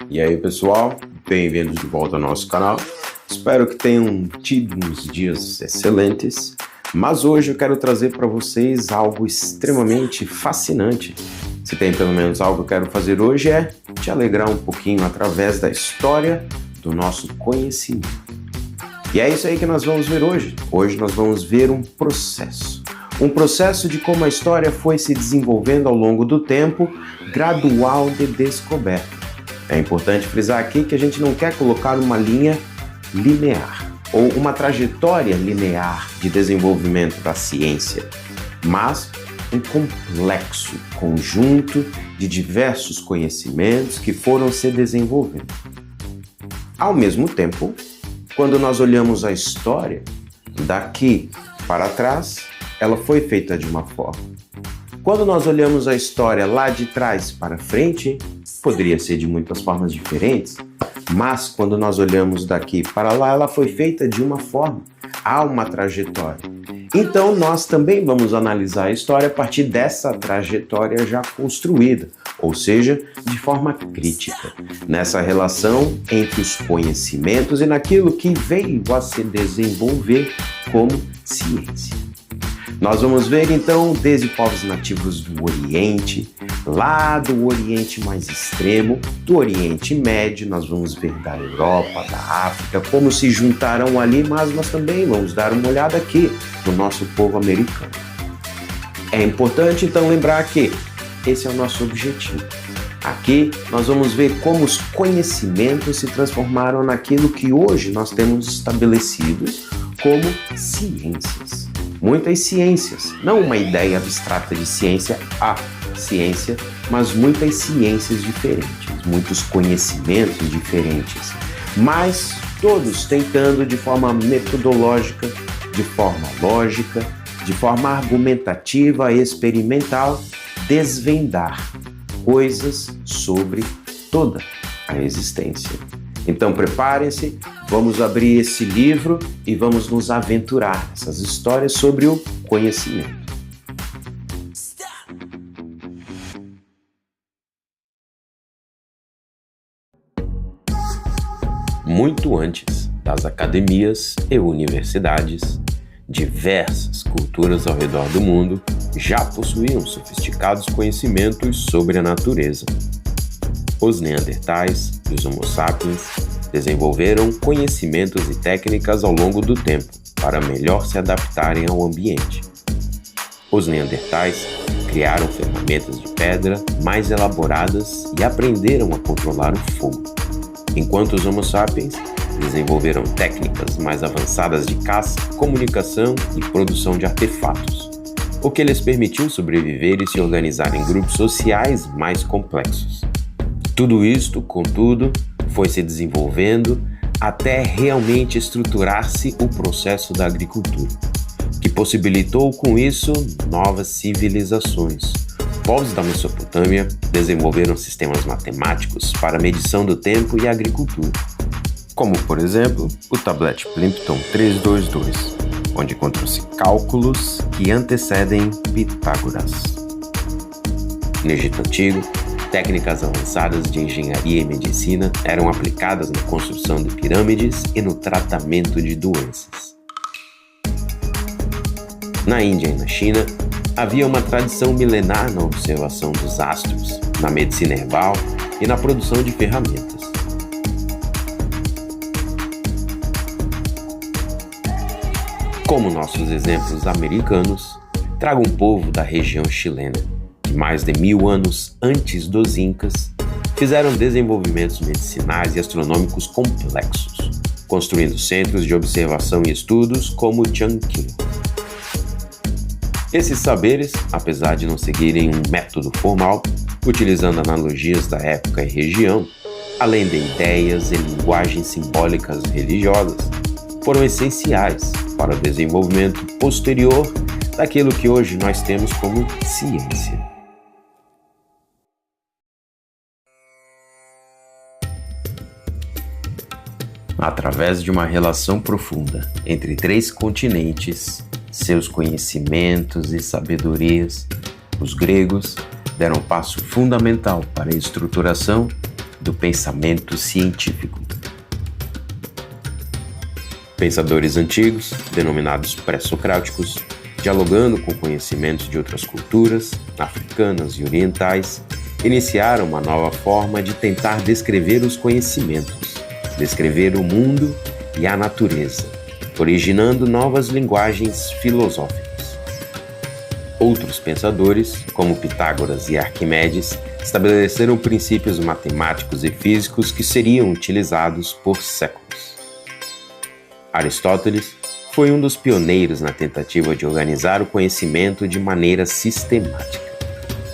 E aí pessoal, bem-vindos de volta ao nosso canal. Espero que tenham tido uns dias excelentes, mas hoje eu quero trazer para vocês algo extremamente fascinante. Se tem pelo menos algo que eu quero fazer hoje é te alegrar um pouquinho através da história do nosso conhecimento. E é isso aí que nós vamos ver hoje. Hoje nós vamos ver um processo de como a história foi se desenvolvendo ao longo do tempo, gradual de descoberta. É importante frisar aqui que a gente não quer colocar uma linha linear ou uma trajetória linear de desenvolvimento da ciência, mas um complexo conjunto de diversos conhecimentos que foram se desenvolvendo. Ao mesmo tempo, quando nós olhamos a história, daqui para trás, ela foi feita de uma forma. Quando nós olhamos a história lá de trás para frente, poderia ser de muitas formas diferentes, mas quando nós olhamos daqui para lá, ela foi feita de uma forma. Há uma trajetória. Então, nós também vamos analisar a história a partir dessa trajetória já construída, ou seja, de forma crítica, nessa relação entre os conhecimentos e naquilo que veio a se desenvolver como ciência. Nós vamos ver então desde povos nativos do Oriente, lá do Oriente mais extremo, do Oriente Médio, nós vamos ver da Europa, da África, como se juntaram ali, mas nós também vamos dar uma olhada aqui no nosso povo americano. É importante então lembrar que esse é o nosso objetivo. Aqui nós vamos ver como os conhecimentos se transformaram naquilo que hoje nós temos estabelecido como ciências. Muitas ciências, não uma ideia abstrata de ciência, a ciência, mas muitas ciências diferentes, muitos conhecimentos diferentes, mas todos tentando de forma metodológica, de forma lógica, de forma argumentativa e experimental, desvendar coisas sobre toda a existência. Então preparem-se, vamos abrir esse livro e vamos nos aventurar nessas histórias sobre o conhecimento. Muito antes das academias e universidades, diversas culturas ao redor do mundo já possuíam sofisticados conhecimentos sobre a natureza. Os Neandertais e os Homo sapiens desenvolveram conhecimentos e técnicas ao longo do tempo para melhor se adaptarem ao ambiente. Os Neandertais criaram ferramentas de pedra mais elaboradas e aprenderam a controlar o fogo, enquanto os Homo sapiens desenvolveram técnicas mais avançadas de caça, comunicação e produção de artefatos, o que lhes permitiu sobreviver e se organizar em grupos sociais mais complexos. Tudo isto, contudo, foi se desenvolvendo até realmente estruturar-se o processo da agricultura, que possibilitou com isso novas civilizações. Povos da Mesopotâmia desenvolveram sistemas matemáticos para a medição do tempo e a agricultura, como, por exemplo, o tablete Plimpton 322, onde encontram-se cálculos que antecedem Pitágoras. No Egito Antigo, técnicas avançadas de engenharia e medicina eram aplicadas na construção de pirâmides e no tratamento de doenças. Na Índia e na China, havia uma tradição milenar na observação dos astros, na medicina herbal e na produção de ferramentas. Como nossos exemplos americanos, trago um povo da região chilena, que mais de 1000 anos antes dos Incas, fizeram desenvolvimentos medicinais e astronômicos complexos, construindo centros de observação e estudos como o Chanquillo. Esses saberes, apesar de não seguirem um método formal, utilizando analogias da época e região, além de ideias e linguagens simbólicas religiosas, foram essenciais para o desenvolvimento posterior daquilo que hoje nós temos como ciência. Através de uma relação profunda entre 3 continentes, seus conhecimentos e sabedorias, Os gregos deram um passo fundamental para a estruturação do pensamento científico. Pensadores antigos, denominados pré-socráticos, dialogando com conhecimentos de outras culturas, africanas e orientais, iniciaram uma nova forma de tentar descrever os conhecimentos, descrever o mundo e a natureza, originando novas linguagens filosóficas. Outros pensadores, como Pitágoras e Arquimedes, estabeleceram princípios matemáticos e físicos que seriam utilizados por séculos. Aristóteles foi um dos pioneiros na tentativa de organizar o conhecimento de maneira sistemática.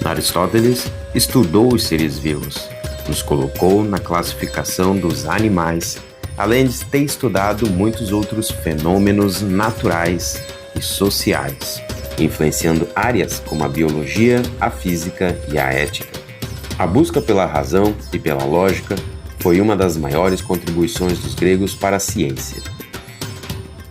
Aristóteles estudou os seres vivos, nos colocou na classificação dos animais, além de ter estudado muitos outros fenômenos naturais e sociais, influenciando áreas como a biologia, a física e a ética. A busca pela razão e pela lógica foi uma das maiores contribuições dos gregos para a ciência.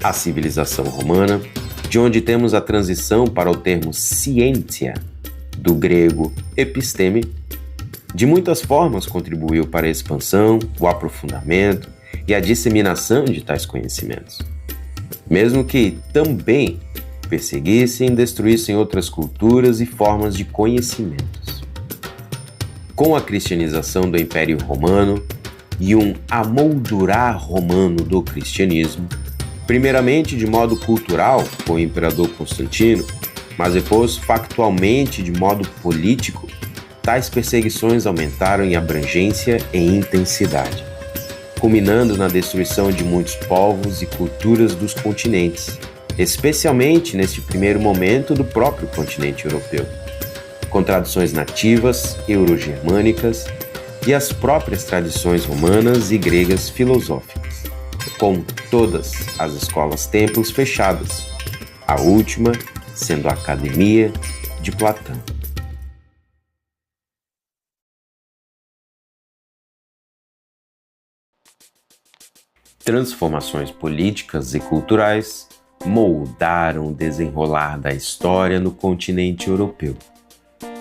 A civilização romana, de onde temos a transição para o termo ciência, do grego episteme, de muitas formas contribuiu para a expansão, o aprofundamento e a disseminação de tais conhecimentos. Mesmo que também perseguissem e destruíssem outras culturas e formas de conhecimentos. Com a cristianização do Império Romano e um amoldurar romano do cristianismo, primeiramente de modo cultural com o imperador Constantino, mas depois factualmente de modo político, tais perseguições aumentaram em abrangência e intensidade, culminando na destruição de muitos povos e culturas dos continentes, especialmente neste primeiro momento do próprio continente europeu, com tradições nativas, eurogermânicas e as próprias tradições romanas e gregas filosóficas, com todas as escolas-templos fechadas, a última sendo a Academia de Platão. Transformações políticas e culturais moldaram o desenrolar da história no continente europeu,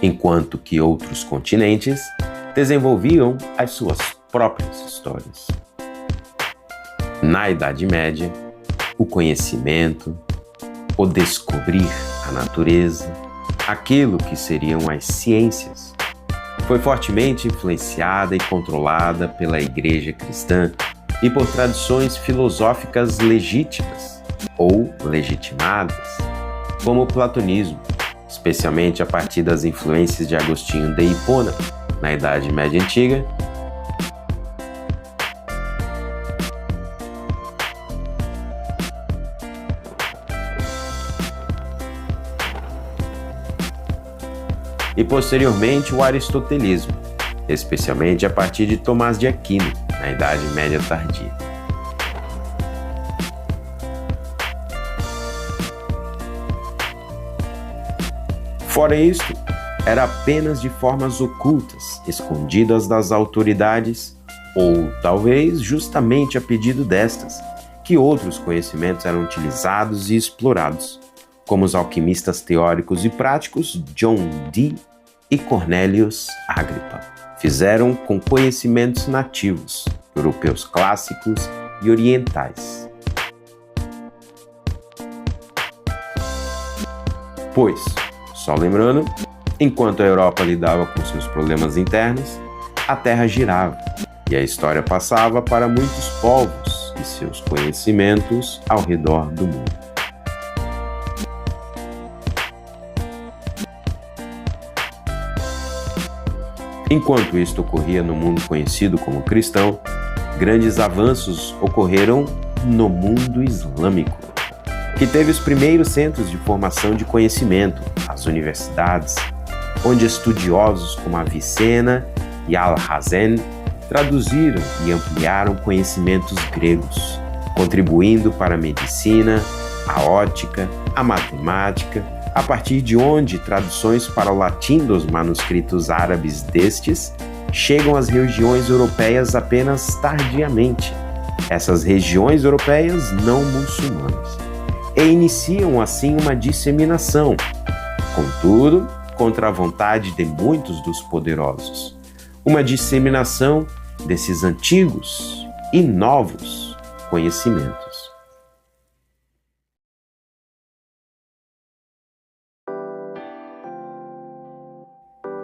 enquanto que outros continentes desenvolviam as suas próprias histórias. Na Idade Média, o conhecimento, o descobrir a natureza, aquilo que seriam as ciências, foi fortemente influenciada e controlada pela Igreja cristã e por tradições filosóficas legítimas ou legitimadas, como o platonismo, especialmente a partir das influências de Agostinho de Hipona na Idade Média Antiga, e posteriormente o aristotelismo, especialmente a partir de Tomás de Aquino, na Idade Média Tardia. Fora isto, era apenas de formas ocultas, escondidas das autoridades, ou talvez justamente a pedido destas, que outros conhecimentos eram utilizados e explorados, como os alquimistas teóricos e práticos John Dee e Cornelius Agrippa fizeram com conhecimentos nativos, europeus clássicos e orientais. Pois, só lembrando, enquanto a Europa lidava com seus problemas internos, a Terra girava e a história passava para muitos povos e seus conhecimentos ao redor do mundo. Enquanto isto ocorria no mundo conhecido como cristão, grandes avanços ocorreram no mundo islâmico, que teve os primeiros centros de formação de conhecimento, as universidades, onde estudiosos como Avicena e Alhazen traduziram e ampliaram conhecimentos gregos, contribuindo para a medicina, a ótica, a matemática, a partir de onde traduções para o latim dos manuscritos árabes destes chegam às regiões europeias apenas tardiamente, essas regiões europeias não muçulmanas, e iniciam assim uma disseminação. Contudo, contra a vontade de muitos dos poderosos. Uma disseminação desses antigos e novos conhecimentos.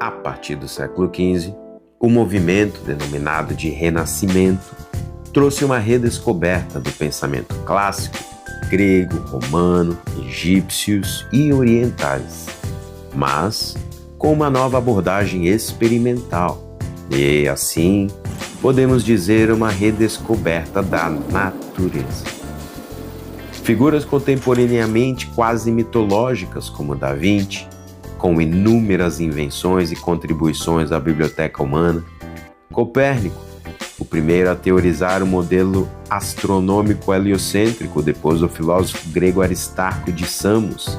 A partir do século XV, o movimento denominado de Renascimento trouxe uma redescoberta do pensamento clássico, grego, romano, egípcios e orientais, mas com uma nova abordagem experimental e, assim, podemos dizer uma redescoberta da natureza. Figuras contemporaneamente quase mitológicas como Da Vinci, com inúmeras invenções e contribuições à biblioteca humana, Copérnico, o primeiro a teorizar o modelo astronômico heliocêntrico depois do filósofo grego Aristarco de Samos,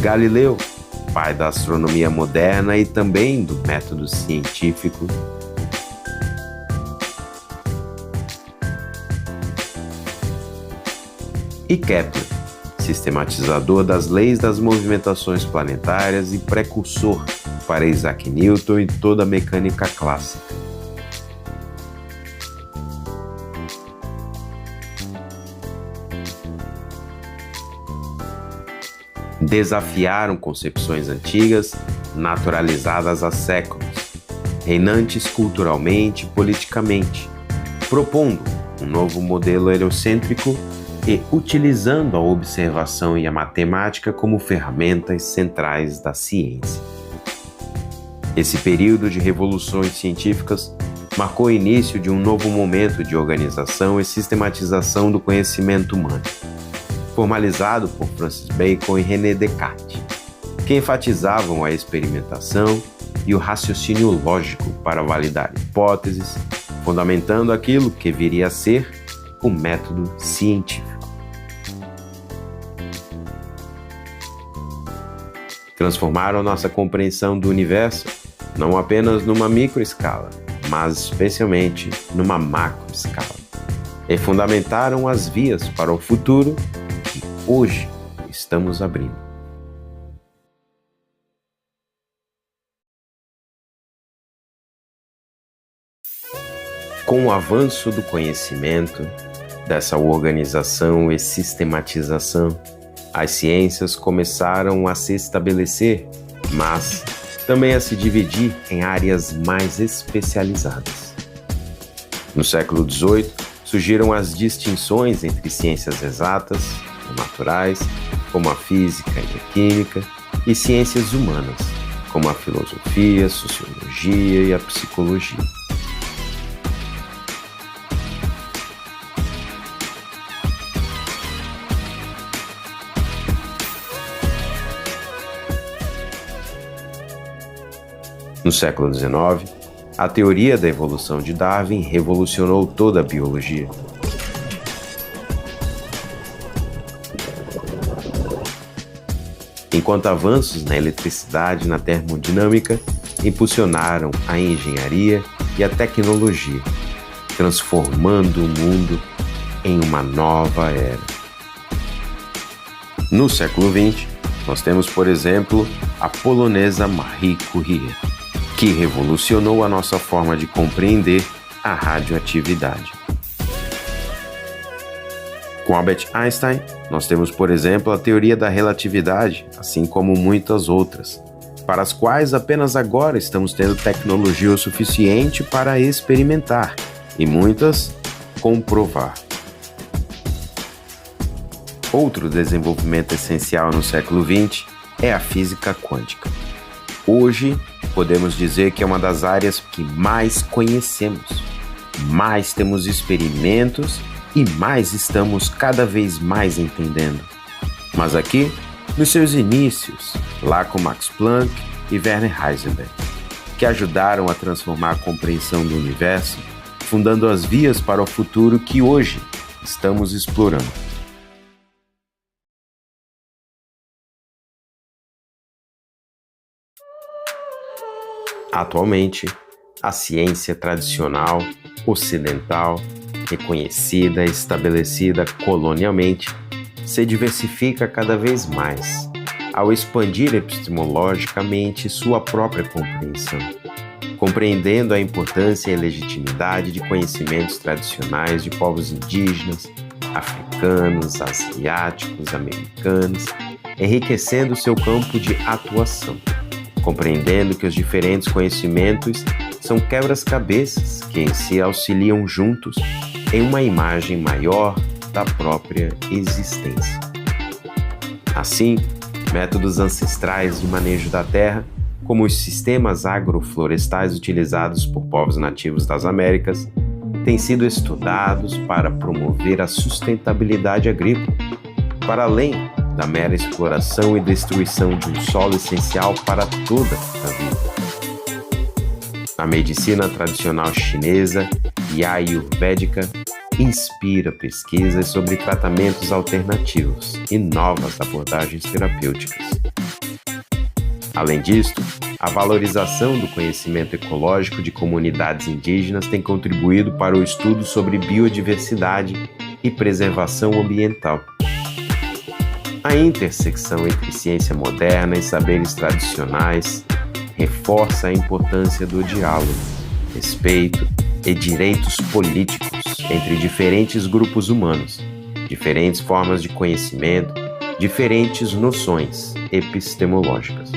Galileu, pai da astronomia moderna e também do método científico, e Kepler, sistematizador das leis das movimentações planetárias e precursor para Isaac Newton e toda a mecânica clássica. Desafiaram concepções antigas, naturalizadas há séculos, reinantes culturalmente e politicamente, propondo um novo modelo heliocêntrico e utilizando a observação e a matemática como ferramentas centrais da ciência. Esse período de revoluções científicas marcou o início de um novo momento de organização e sistematização do conhecimento humano, formalizado por Francis Bacon e René Descartes, que enfatizavam a experimentação e o raciocínio lógico para validar hipóteses, fundamentando aquilo que viria a ser o método científico. Transformaram nossa compreensão do universo não apenas numa microescala, mas especialmente numa macroescala, e fundamentaram as vias para o futuro que hoje estamos abrindo. Com o avanço do conhecimento, dessa organização e sistematização, as ciências começaram a se estabelecer, mas também a se dividir em áreas mais especializadas. No século XVIII, surgiram as distinções entre ciências exatas, ou naturais, como a física e a química, e ciências humanas, como a filosofia, a sociologia e a psicologia. No século XIX, a teoria da evolução de Darwin revolucionou toda a biologia. Enquanto avanços na eletricidade e na termodinâmica impulsionaram a engenharia e a tecnologia, transformando o mundo em uma nova era. No século XX, nós temos, por exemplo, a polonesa Marie Curie, que revolucionou a nossa forma de compreender a radioatividade. Com Albert Einstein, nós temos, por exemplo, a teoria da relatividade, assim como muitas outras, para as quais apenas agora estamos tendo tecnologia o suficiente para experimentar e muitas comprovar. Outro desenvolvimento essencial no século XX é a física quântica. Hoje, podemos dizer que é uma das áreas que mais conhecemos, mais temos experimentos e mais estamos cada vez mais entendendo. Mas aqui, nos seus inícios, lá com Max Planck e Werner Heisenberg, que ajudaram a transformar a compreensão do universo, fundando as vias para o futuro que hoje estamos explorando. Atualmente, a ciência tradicional, ocidental, reconhecida e estabelecida colonialmente, se diversifica cada vez mais, ao expandir epistemologicamente sua própria compreensão, compreendendo a importância e legitimidade de conhecimentos tradicionais de povos indígenas, africanos, asiáticos, americanos, enriquecendo seu campo de atuação, compreendendo que os diferentes conhecimentos são quebras-cabeças que em si auxiliam juntos em uma imagem maior da própria existência. Assim, métodos ancestrais de manejo da terra, como os sistemas agroflorestais utilizados por povos nativos das Américas, têm sido estudados para promover a sustentabilidade agrícola, para além da mera exploração e destruição de um solo essencial para toda a vida. A medicina tradicional chinesa e a ayurvédica inspira pesquisas sobre tratamentos alternativos e novas abordagens terapêuticas. Além disto, a valorização do conhecimento ecológico de comunidades indígenas tem contribuído para o estudo sobre biodiversidade e preservação ambiental. A intersecção entre ciência moderna e saberes tradicionais reforça a importância do diálogo, respeito e direitos políticos entre diferentes grupos humanos, diferentes formas de conhecimento, diferentes noções epistemológicas.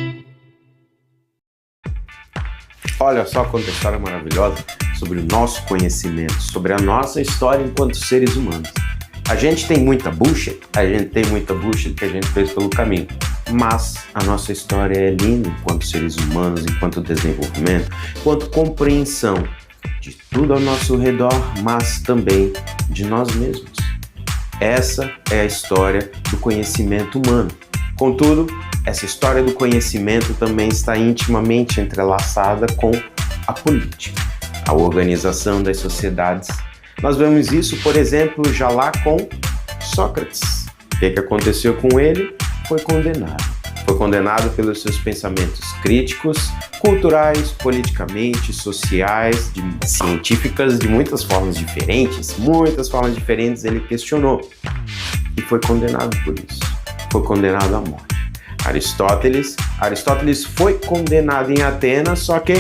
Olha só quanta história maravilhosa sobre o nosso conhecimento, sobre a nossa história enquanto seres humanos. A gente tem muita bullshit que a gente fez pelo caminho, mas a nossa história é linda enquanto seres humanos, enquanto desenvolvimento, enquanto compreensão de tudo ao nosso redor, mas também de nós mesmos. Essa é a história do conhecimento humano. Contudo, essa história do conhecimento também está intimamente entrelaçada com a política, a organização das sociedades. Nós vemos isso, por exemplo, já lá com Sócrates. O que aconteceu com ele? Foi condenado. Foi condenado pelos seus pensamentos críticos, culturais, politicamente, sociais, científicas, de muitas formas diferentes ele questionou. E foi condenado por isso. Foi condenado à morte. Aristóteles foi condenado em Atenas, só que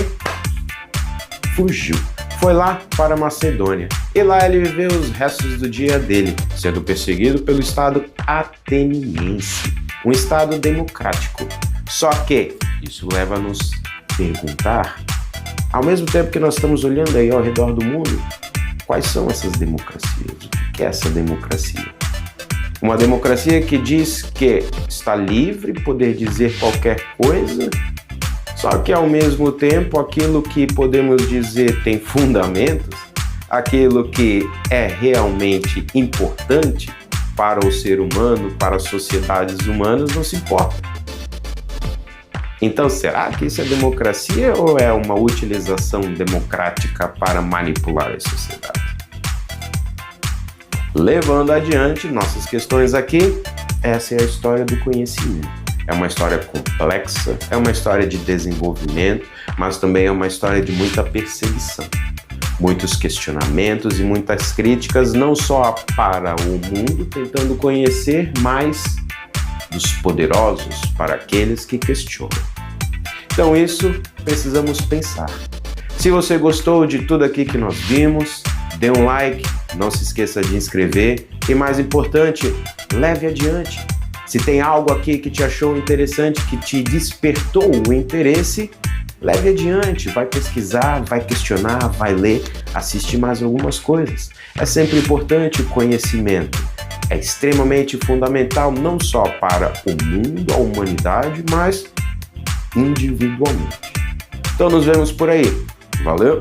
fugiu. Foi lá para a Macedônia. E lá ele viveu os restos do dia dele, sendo perseguido pelo Estado ateniense, um Estado democrático. Só que isso leva a nos perguntar, ao mesmo tempo que nós estamos olhando aí ao redor do mundo, quais são essas democracias? O que é essa democracia? Uma democracia que diz que está livre, poder dizer qualquer coisa, só que ao mesmo tempo aquilo que podemos dizer tem fundamentos, aquilo que é realmente importante para o ser humano, para as sociedades humanas, não se importa. Então, será que isso é democracia ou é uma utilização democrática para manipular as sociedades? Levando adiante nossas questões aqui, essa é a história do conhecimento. É uma história complexa, é uma história de desenvolvimento, mas também é uma história de muita perseguição. Muitos questionamentos e muitas críticas, não só para o mundo tentando conhecer, mas dos poderosos para aqueles que questionam. Então isso precisamos pensar. Se você gostou de tudo aqui que nós vimos, dê um like, não se esqueça de inscrever e, mais importante, leve adiante. Se tem algo aqui que te achou interessante, que te despertou o interesse, leve adiante, vai pesquisar, vai questionar, vai ler, assistir mais algumas coisas. É sempre importante o conhecimento. É extremamente fundamental não só para o mundo, a humanidade, mas individualmente. Então nos vemos por aí. Valeu!